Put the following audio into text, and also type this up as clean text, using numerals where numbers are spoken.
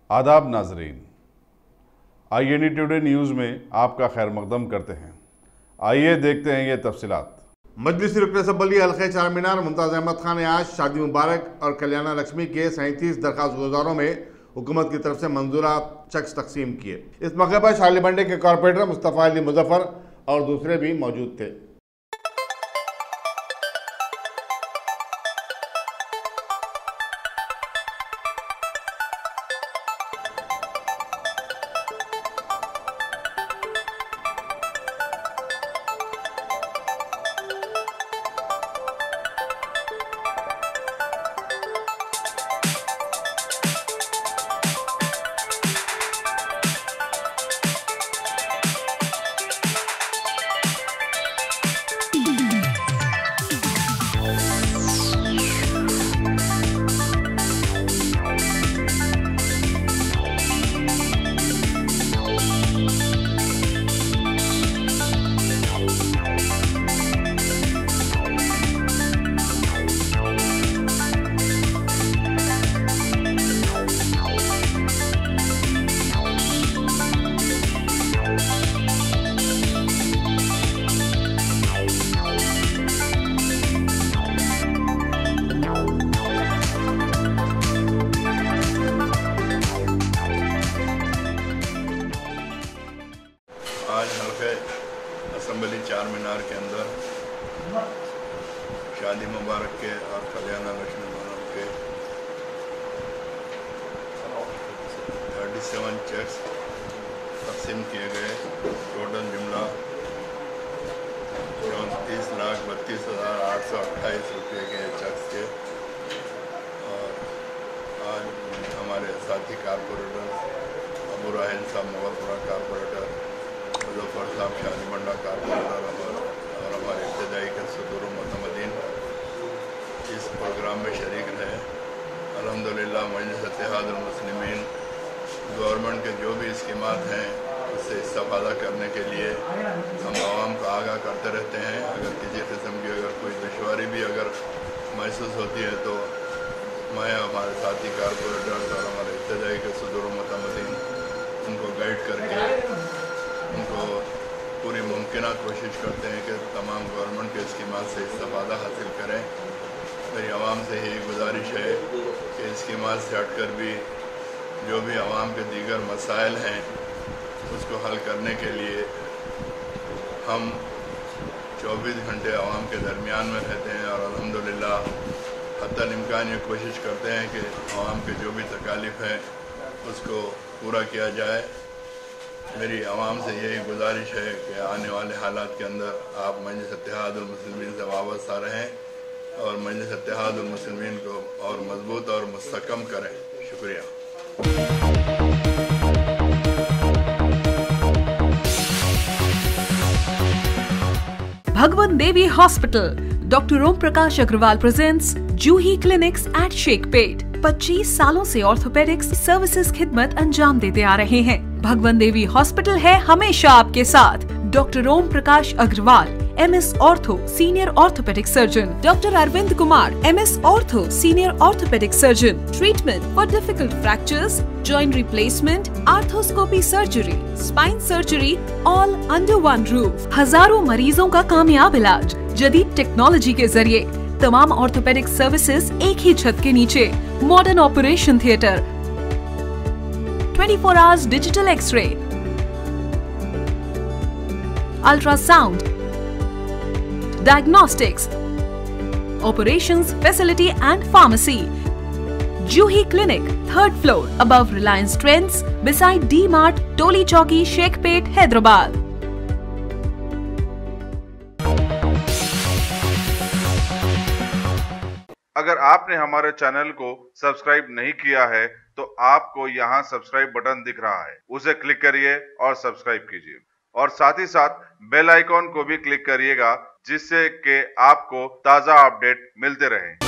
आदाब नाजरीन, INE today news में आपका खैर मकदम करते हैं। आइए देखते हैं ये तफसीलात। मजलिस रुकन असम्बली हल्के चार मीनार मुमताज़ अहमद खान ने आज शादी मुबारक और कल्याणा लक्ष्मी के 37 दरख्वास्त गुजारों में हुकूमत की तरफ से मंजूरा चेक्स तकसीम किए। इस मौके पर शाली मंडी के कॉरपोरेटर मुस्तफ़ा अली मुजफ्फर और दूसरे भी मौजूद थे। आज हल्के असम्बली चार मीनार के अंदर शादी मुबारक के और कल्याणा लक्ष्मी दोनों के 37 चेक्स तकसीम किए गए। टोटल जुमला 34,32,828 रुपये के चेक्स थे। और आज हमारे साथी कारपोरेटर अबू राहिल साहब मुगलपुरा कारपोरेटर, मुजफ्फर साहब शालीमंडा कारपोरेटर और हमारे इब्तदाई के सदूर मतमदीन इस प्रोग्राम में शरीक रहे। अल्हम्दुलिल्लाह मजलिस इत्तेहादुल मुस्लिमीन गवर्नमेंट के जो भी स्कीमात हैं उससे इस्तेफादा करने के लिए हम आवाम को आगाह करते रहते हैं। अगर किसी किस्म की अगर कोई दुश्वारी भी अगर महसूस होती है तो मैं हमारे साथी कारपोरेटर और हमारे इब्तदाई के सदूर मतमदीन उनको गाइड करके उनको पूरी मुमकिन कोशिश करते हैं कि तमाम गवर्नमेंट के स्कीमात से इस्तेफादा हासिल करें। मेरी आवाम से यही गुजारिश है कि स्कीमात से हटकर भी जो भी आवाम के दीगर मसाइल हैं उसको हल करने के लिए हम 24 घंटे आवाम के दरमियान में रहते हैं और अल्हम्दुलिल्लाह हत्तल इम्कान ये कोशिश करते हैं कि आवाम के जो भी तकालीफ हैं उसको पूरा किया जाए। मेरी आवाम से यही गुजारिश है कि आने वाले हालात के अंदर आप मजलिस इत्तेहादुल मुस्लिमीन से वाबस्ता रहें और मजलिस इत्तेहादुल मुस्लिमीन को और मजबूत और मुस्तकम करें। शुक्रिया। Bhagwan Devi Hospital, Dr. Om Prakash Agrawal presents Juhi Clinics at Sheikhpet। 25 सालों से ऑर्थोपेडिक्स सर्विसेज खिदमत अंजाम देते आ रहे हैं। भगवान देवी हॉस्पिटल है हमेशा आपके साथ। Doctor Om Prakash Agrawal, MS ortho senior orthopaedic surgeon, doctor Arvind Kumar, MS ortho senior orthopaedic surgeon. Treatment for difficult fractures, joint replacement, arthroscopy surgery, spine surgery, all under one roof. हजारों मरीजों का कामयाब इलाज जदीद टेक्नोलॉजी के जरिए। तमाम ऑर्थोपेडिक सर्विसेज एक ही छत के नीचे। Modern operation theatre, 24 hours digital x-ray, ultrasound, diagnostics, operations facility and pharmacy. Juhi Clinic, 3rd floor, above Reliance Trends, beside D-Mart, Toli Chowki, Sheikhpet, Hyderabad. अगर आपने हमारे चैनल को सब्सक्राइब नहीं किया है तो आपको यहाँ सब्सक्राइब बटन दिख रहा है, उसे क्लिक करिए और सब्सक्राइब कीजिए और साथ ही साथ बेल आइकॉन को भी क्लिक करिएगा जिससे कि आपको ताज़ा अपडेट मिलते रहें।